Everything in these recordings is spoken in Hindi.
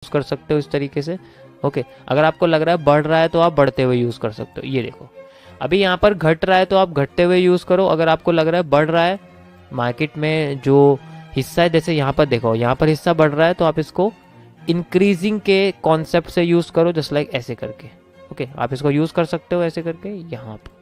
यूज कर सकते हो इस तरीके से। ओके, अगर आपको लग रहा है बढ़ रहा है तो आप बढ़ते हुए यूज कर सकते हो। ये देखो अभी यहाँ पर घट रहा है तो आप घटते हुए यूज करो। अगर आपको लग रहा है बढ़ रहा है, मार्केट में जो हिस्सा है, जैसे यहाँ पर देखो यहाँ पर हिस्सा बढ़ रहा है तो आप इसको इंक्रीजिंग के कॉन्सेप्ट से यूज करो, जस्ट लाइक ऐसे करके। ओके, आप इसको यूज कर सकते हो ऐसे करके यहाँ पर।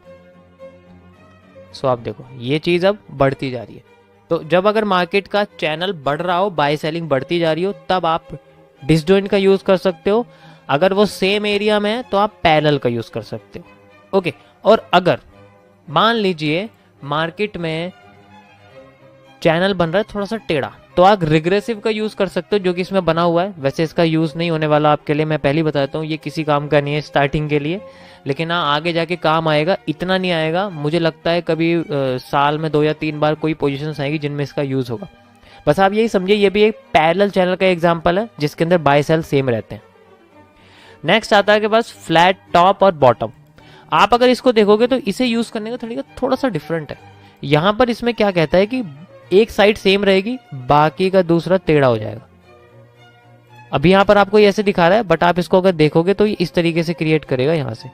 सो आप देखो ये चीज अब बढ़ती जा रही है। तो जब अगर मार्केट का चैनल बढ़ रहा हो, बाय सेलिंग बढ़ती जा रही हो, तब आप डिसजॉइंट का यूज कर सकते हो। अगर वो सेम एरिया में है तो आप पैरेलल का यूज कर सकते हो। ओके, और अगर मान लीजिए मार्केट में चैनल बन रहा है थोड़ा सा टेढ़ा, तो आप रिग्रेसिव का यूज कर सकते हो, जो कि इसमें बना हुआ है। वैसे इसका यूज नहीं होने वाला आपके लिए, मैं पहले ही बताता हूँ, ये किसी काम का नहीं है स्टार्टिंग के लिए, लेकिन हाँ आगे जाके काम आएगा। इतना नहीं आएगा, मुझे लगता है कभी साल में 2 या 3 बार कोई पोजीशंस आएगी जिनमें इसका यूज होगा। बस आप यही समझिए ये भी एक पैरेलल चैनल का एग्जांपल है जिसके अंदर बाय सेल सेम रहते हैं। नेक्स्ट आता है के पास फ्लैट टॉप और बॉटम। आप अगर इसको देखोगे तो इसे यूज करने का तरीका थोड़ा सा डिफरेंट है। यहां पर इसमें क्या कहता है कि एक साइड सेम रहेगी, बाकी का दूसरा टेढ़ा हो जाएगा। अभी यहां पर आपको ये ऐसे दिखा रहा है, बट आप इसको अगर देखोगे तो ये इस तरीके से क्रिएट करेगा यहां से।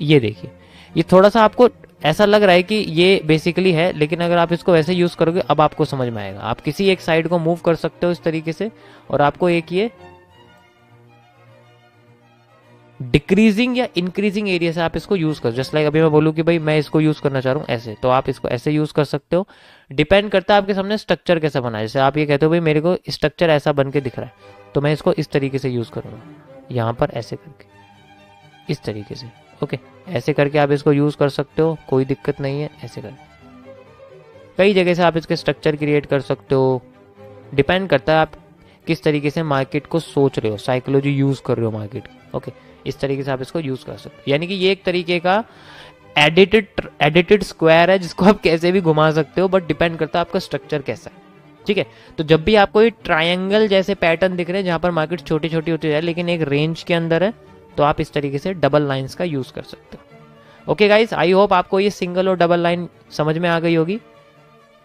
ये देखिए ये थोड़ा सा आपको ऐसा लग रहा है कि ये बेसिकली है, लेकिन अगर आप इसको वैसे यूज करोगे अब आपको समझ में आएगा। आप किसी एक साइड को मूव कर सकते हो इस तरीके से, और आपको एक ये डिक्रीजिंग या इंक्रीजिंग एरिया से आप इसको यूज करो। जस्ट लाइक अभी मैं बोलूँ कि भाई मैं इसको यूज करना चाह रहा हूँ ऐसे, तो आप इसको ऐसे यूज कर सकते हो। डिपेंड करता है आपके सामने स्ट्रक्चर कैसा बना है। जैसे आप ये कहते हो भाई मेरे को स्ट्रक्चर ऐसा बन के दिख रहा है, तो मैं इसको इस तरीके से यूज करूंगा, यहाँ पर ऐसे करके इस तरीके से। ओके, ऐसे करके आप इसको यूज कर सकते हो, कोई दिक्कत नहीं है। ऐसे करके कई जगह से आप इसके स्ट्रक्चर क्रिएट कर सकते हो। डिपेंड करता है आप किस तरीके से मार्केट को सोच रहे हो, साइकोलॉजी यूज कर रहे हो मार्केट की। ओके, इस तरीके से आप इसको यूज कर सकते हो। यानी कि ये एक तरीके का एडिटेड स्क्वायर है जिसको आप कैसे भी घुमा सकते हो, बट डिपेंड करता है आपका स्ट्रक्चर कैसा है। ठीक है, तो जब भी आपको ये ट्रायंगल जैसे पैटर्न दिख रहे हैं जहां पर मार्केट छोटी छोटी होती जाए लेकिन एक रेंज के अंदर है, तो आप इस तरीके से डबल लाइंस का यूज कर सकते हो। ओके गाइस, आई होप आपको ये सिंगल और डबल लाइन समझ में आ गई होगी।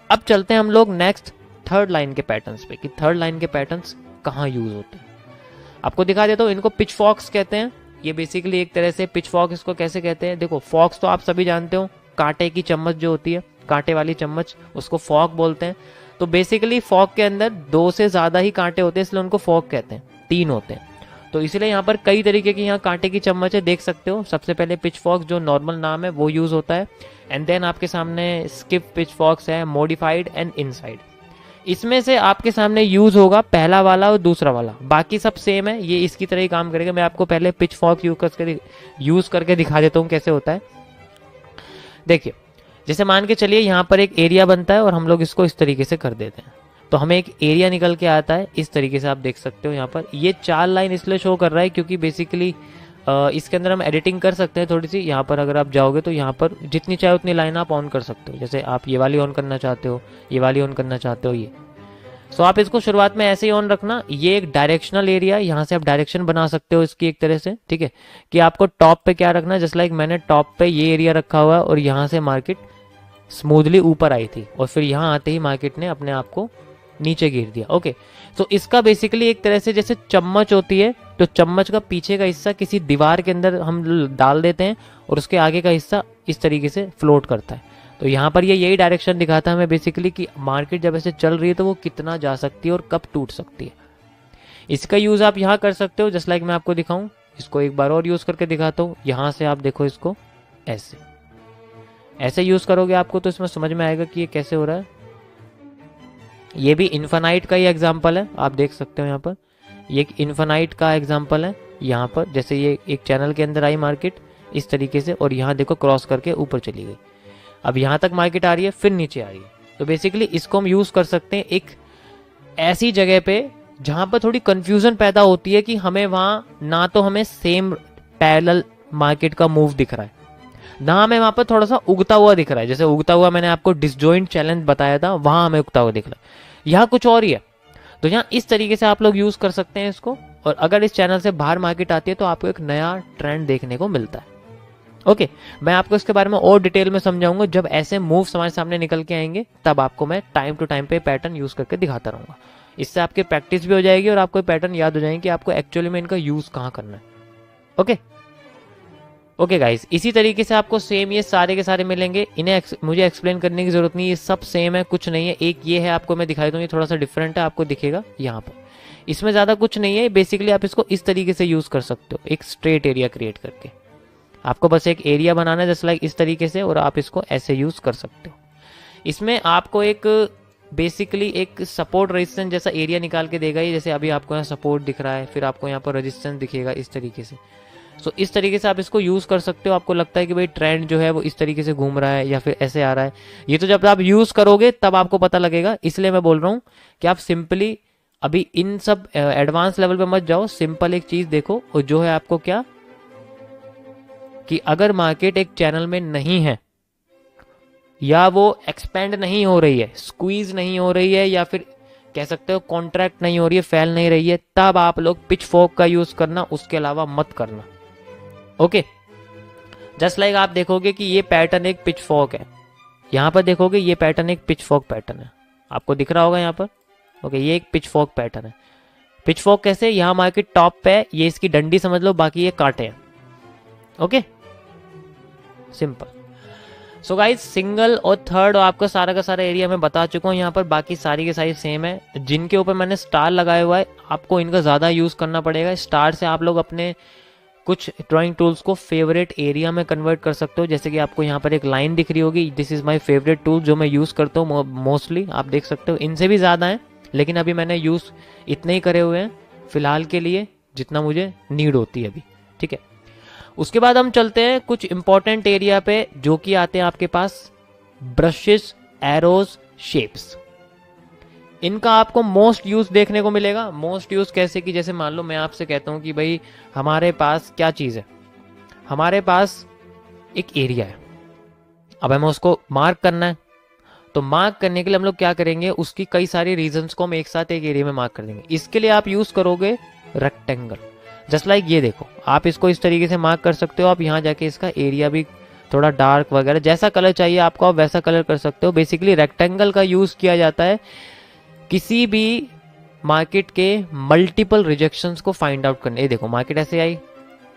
अब चलते हैं हम लोग नेक्स्ट थर्ड लाइन के पैटर्न्स पे, कि थर्ड लाइन के पैटर्न्स कहाँ यूज होते हैं। आपको दिखा देता हूँ, इनको पिच फॉक्स कहते हैं। ये बेसिकली एक तरह से पिच फॉक्स इसको कैसे कहते हैं, देखो फॉक्स तो आप सभी जानते हो, कांटे की चम्मच जो होती है, कांटे वाली चम्मच, उसको फॉक बोलते हैं। तो बेसिकली फॉक के अंदर 2 से ज्यादा ही कांटे होते हैं, इसलिए उनको फॉक कहते हैं। 3 होते हैं, तो इसलिए यहाँ पर कई तरीके की यहाँ कांटे की चम्मच है, देख सकते हो। सबसे पहले पिच फॉक्स जो नॉर्मल नाम है वो यूज होता है, एंड देन आपके सामने स्किप पिच फॉक्स है, मॉडिफाइड एंड इनसाइड। इसमें से आपके सामने यूज होगा पहला वाला और दूसरा वाला, बाकी सब सेम है, ये इसकी तरह ही काम करेगा। मैं आपको पहले पिच फॉक्स यूज करके दिखा देता हूँ कैसे होता है। देखिए, जैसे मान के चलिए यहाँ पर एक एरिया बनता है और हम लोग इसको इस तरीके से कर देते हैं, तो हमें एक एरिया निकल के आता है इस तरीके से। आप देख सकते हो यहाँ पर ये 4 लाइन इसलिए शो कर रहा है क्योंकि बेसिकली इसके अंदर हम एडिटिंग कर सकते हैं थोड़ी सी। यहाँ पर अगर आप जाओगे तो यहाँ पर जितनी चाहे उतनी लाइन आप ऑन कर सकते हो। जैसे आप ये वाली ऑन करना चाहते हो, ये वाली ऑन करना चाहते हो, ये। सो आप इसको शुरुआत में ऐसे ही ऑन रखना। ये एक डायरेक्शनल एरिया, यहाँ से आप डायरेक्शन बना सकते हो इसकी एक तरह से। ठीक है, कि आपको टॉप पे क्या रखना है, जस्ट लाइक मैंने टॉप पे ये एरिया रखा हुआ है और यहाँ से मार्केट स्मूथली ऊपर आई थी और फिर यहाँ आते ही मार्केट ने अपने आप को नीचे गिर दिया। ओके, तो इसका बेसिकली एक तरह से जैसे चम्मच होती है, तो चम्मच का पीछे का हिस्सा किसी दीवार के अंदर हम डाल देते हैं और उसके आगे का हिस्सा इस तरीके से फ्लोट करता है। तो यहाँ पर ये यही डायरेक्शन दिखाता है हमें बेसिकली कि मार्केट जब ऐसे चल रही है तो वो कितना जा सकती है और कब टूट सकती है। इसका यूज आप यहाँ कर सकते हो, जस्ट लाइक मैं आपको दिखाऊं, इसको एक बार और यूज करके दिखाता हूँ। यहाँ से आप देखो इसको ऐसे यूज करोगे आपको तो इसमें समझ में आएगा कि ये कैसे हो रहा है। ये भी इन्फिनाइट का ही एग्जाम्पल है, आप देख सकते हो यहाँ पर ये एक इन्फिनाइट का एग्जाम्पल है। यहाँ पर जैसे ये एक चैनल के अंदर आई मार्केट इस तरीके से, और यहाँ देखो क्रॉस करके ऊपर चली गई। अब यहाँ तक मार्केट आ रही है, फिर नीचे आ रही है। तो बेसिकली इसको हम यूज कर सकते हैं एक ऐसी जगह पे जहां पर थोड़ी कंफ्यूजन पैदा होती है कि हमें वहां ना तो हमें सेम पैरेलल मार्केट का मूव दिख रहा है, ना हमें वहां पर थोड़ा सा उगता हुआ दिख रहा है। जैसे उगता हुआ मैंने आपको डिसजॉइंट चैलेंज बताया था, वहां हमें उगता हुआ दिख रहा है, यहाँ कुछ और ही है। तो यहाँ इस तरीके से आप लोग यूज कर सकते हैं इसको, और अगर इस चैनल से बाहर मार्केट आती है तो आपको एक नया ट्रेंड देखने को मिलता है। ओके, मैं आपको इसके बारे में और डिटेल में समझाऊंगा। जब ऐसे मूव्स हमारे सामने निकल के आएंगे तब आपको मैं टाइम टू टाइम पे पैटर्न यूज करके दिखाता रहूंगा। इससे आपकी प्रैक्टिस भी हो जाएगी और आपको पैटर्न याद हो जाएंगे कि आपको एक्चुअली में इनका यूज़ कहाँ करना है। ओके ओके गाइस, इसी तरीके से आपको सेम ये सारे के सारे मिलेंगे। इन्हें मुझे एक्सप्लेन करने की जरूरत नहीं, ये सब सेम है, कुछ नहीं है। एक ये है, आपको मैं दिखाई दूँ, ये थोड़ा सा डिफरेंट है, आपको दिखेगा यहाँ पर। इसमें ज़्यादा कुछ नहीं है, बेसिकली आप इसको इस तरीके से यूज़ कर सकते हो, एक स्ट्रेट एरिया क्रिएट करके। आपको बस एक एरिया बनाना है जस्ट लाइक इस तरीके से, और आप इसको ऐसे यूज़ कर सकते हो। इसमें आपको एक बेसिकली एक सपोर्ट रेजिस्टेंस जैसा एरिया निकाल के देगा ये। जैसे अभी आपको यहाँ सपोर्ट दिख रहा है, फिर आपको यहाँ पर रेजिस्टेंस दिखेगा इस तरीके से। सो इस तरीके से आप इसको यूज़ कर सकते हो। आपको लगता है कि भाई ट्रेंड जो है वो इस तरीके से घूम रहा है या फिर ऐसे आ रहा है, ये तो जब आप यूज़ करोगे तब आपको पता लगेगा। इसलिए मैं बोल रहा हूँ कि आप सिंपली अभी इन सब एडवांस लेवल पे मत जाओ, सिंपल एक चीज़ देखो, और जो है आपको क्या कि अगर मार्केट एक चैनल में नहीं है या वो एक्सपेंड नहीं हो रही है, स्क्वीज नहीं हो रही है, या फिर कह सकते हो कॉन्ट्रैक्ट नहीं हो रही है, फैल नहीं रही है, तब आप लोग पिच फॉर्क का यूज करना, उसके अलावा मत करना। ओके, जस्ट लाइक आप देखोगे कि ये पैटर्न एक पिच फॉर्क है, यहां पर देखोगे ये पैटर्न एक पिच फॉर्क पैटर्न है, आपको दिख रहा होगा यहाँ पर। ओके, ये एक पिच फॉर्क पैटर्न है। पिच फॉर्क कैसे, यहाँ मार्केट टॉप पे है, ये इसकी डंडी समझ लो, बाकी ये कांटे हैं। Okay, simple. So guys, single और थर्ड और आपका सारा का सारा एरिया मैं बता चुका हूँ यहाँ पर, बाकी सारी के सारी सेम है। जिनके ऊपर मैंने स्टार लगाया हुआ है, आपको इनका ज़्यादा यूज़ करना पड़ेगा। स्टार से आप लोग अपने कुछ ड्राइंग टूल्स को फेवरेट एरिया में कन्वर्ट कर सकते हो। जैसे कि आपको यहाँ पर एक लाइन दिख रही होगी, this is my favourite tool, जो मैं यूज़ करता हूँ मोस्टली। आप देख सकते हो इनसे भी ज़्यादा है, लेकिन अभी मैंने यूज़ इतने ही करे हुए हैं फिलहाल के लिए, जितना मुझे नीड होती है अभी। ठीक है, उसके बाद हम चलते हैं कुछ इंपॉर्टेंट एरिया पे, जो कि आते हैं आपके पास ब्रशेस, एरोज, शेप्स। इनका आपको मोस्ट यूज देखने को मिलेगा। मोस्ट यूज कैसे कि जैसे मान लो मैं आपसे कहता हूं कि भाई हमारे पास क्या चीज है, हमारे पास एक एरिया है, अब हमें उसको मार्क करना है। तो मार्क करने के लिए हम लोग क्या करेंगे, उसकी कई सारी रीजंस को हम एक साथ एक एरिया में मार्क कर देंगे। इसके लिए आप यूज करोगे रेक्टेंगल। जस्ट लाइक ये देखो, आप इसको इस तरीके से मार्क कर सकते हो। आप यहाँ जाके इसका एरिया भी थोड़ा डार्क वगैरह जैसा कलर चाहिए आपको, आप वैसा कलर कर सकते हो। बेसिकली रेक्टेंगल का यूज किया जाता है किसी भी मार्केट के मल्टीपल रिजेक्शंस को फाइंड आउट करने। ये देखो, मार्केट ऐसे आई,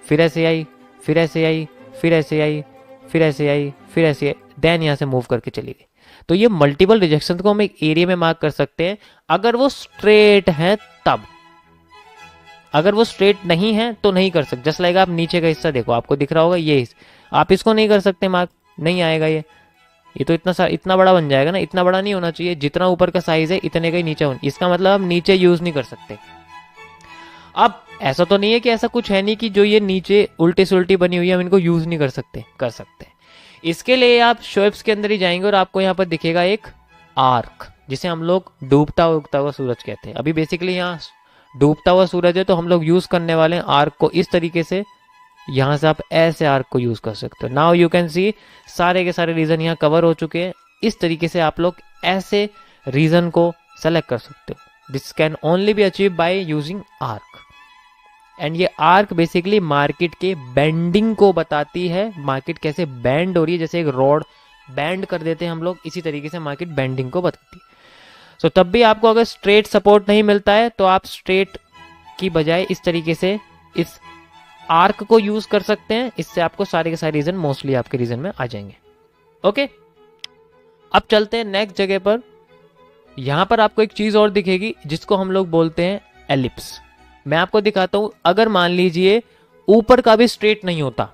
फिर ऐसे आई, फिर ऐसे आई, फिर ऐसे आई, फिर ऐसे आई, फिर ऐसे आई, देन यहाँ से मूव करके चली गई। तो ये मल्टीपल रिजेक्शन को हम एक एरिया में मार्क कर सकते हैं, अगर वो स्ट्रेट है तब। अगर वो स्ट्रेट नहीं है तो नहीं कर सकते। जस्ट लाइक आप नीचे का हिस्सा देखो, आपको दिख रहा होगा ये, आप इसको नहीं कर सकते मार्क, नहीं आएगा ये तो इतना बड़ा बन जाएगा ना। इतना बड़ा नहीं होना चाहिए, जितना ऊपर का साइज है इतने का ही नीचे होना, इसका मतलब हम नीचे यूज नहीं कर सकते। अब ऐसा तो नहीं है कि ऐसा कुछ है नहीं कि जो ये नीचे उल्टी सुल्टी बनी हुई है हम इनको यूज नहीं कर सकते, कर सकते। इसके लिए आप शेप्स के अंदर ही जाएंगे और आपको यहाँ पर दिखेगा एक आर्क, जिसे हम लोग डूबता उगता हुआ सूरज कहते हैं। अभी बेसिकली यहाँ डूबता हुआ सूरज है, तो हम लोग यूज करने वाले हैं आर्क को इस तरीके से। यहां से आप ऐसे आर्क को यूज कर सकते हो। नाउ यू कैन सी सारे के सारे रीजन यहाँ कवर हो चुके हैं। इस तरीके से आप लोग ऐसे रीजन को सेलेक्ट कर सकते हो। This can only be achieve by using arc. And ये आर्क बेसिकली मार्केट के बेंडिंग को बताती है, मार्केट कैसे बैंड हो रही है। जैसे एक रॉड बैंड कर देते हैं हम लोग, इसी तरीके से मार्केट बेंडिंग को बताती है। सो तब भी आपको अगर स्ट्रेट सपोर्ट नहीं मिलता है तो आप स्ट्रेट की बजाय इस तरीके से इस आर्क को यूज कर सकते हैं। इससे आपको सारे के सारे रीजन मोस्टली आपके रीजन में आ जाएंगे। ओके, अब चलते हैं नेक्स्ट जगह पर। यहां पर आपको एक चीज और दिखेगी जिसको हम लोग बोलते हैं एलिप्स। मैं आपको दिखाता हूं। अगर मान लीजिए ऊपर का भी स्ट्रेट नहीं होता,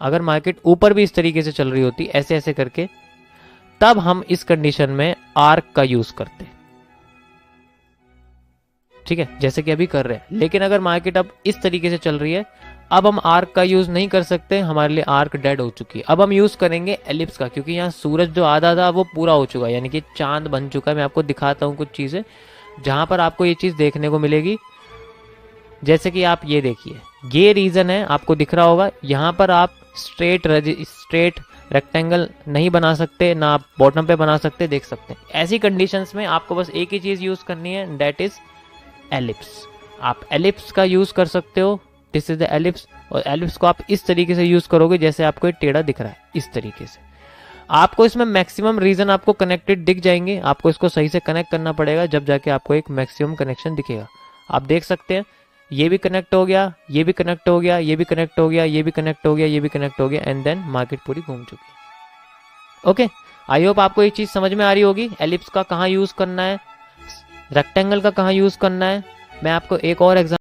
अगर मार्केट ऊपर भी इस तरीके से चल रही होती ऐसे ऐसे करके, तब हम इस कंडीशन में आर्क का यूज करते हैं। ठीक है, जैसे कि अभी कर रहे हैं। लेकिन अगर मार्केट अब इस तरीके से चल रही है, अब हम आर्क का यूज नहीं कर सकते, हमारे लिए आर्क डेड हो चुकी है। अब हम यूज करेंगे एलिप्स का, क्योंकि यहाँ सूरज जो आधा था वो पूरा हो चुका है, यानी कि चांद बन चुका है। मैं आपको दिखाता हूँ कुछ चीजें जहां पर आपको ये चीज देखने को मिलेगी। जैसे कि आप ये देखिए, ये रीजन है, आपको दिख रहा होगा। यहाँ पर आप स्ट्रेट रेक्टेंगल नहीं बना सकते, ना आप बॉटम पे बना सकते, देख सकते हैं। ऐसी कंडीशंस में आपको बस एक ही चीज यूज करनी है, दैट इज एलिप्स। आप एलिप्स का यूज कर सकते हो, दिस इज द एलिप्स। और एलिप्स को आप इस तरीके से यूज करोगे जैसे आपको टेढ़ा दिख रहा है, इस तरीके से। आपको इसमें मैक्सिमम रीजन आपको कनेक्टेड दिख जाएंगे, आपको इसको सही से कनेक्ट करना पड़ेगा, जब जाके आपको एक मैक्सिमम कनेक्शन दिखेगा। आप देख सकते हैं ये भी कनेक्ट हो गया, ये भी कनेक्ट हो गया, ये भी कनेक्ट हो गया, ये भी कनेक्ट हो गया, ये भी कनेक्ट हो गया, एंड देन मार्केट पूरी घूम चुकी है। ओके, आई होप आपको ये चीज समझ में आ रही होगी, एलिप्स का कहाँ यूज करना है, रेक्टेंगल का कहाँ यूज करना है। मैं आपको एक और एग्जाम्पल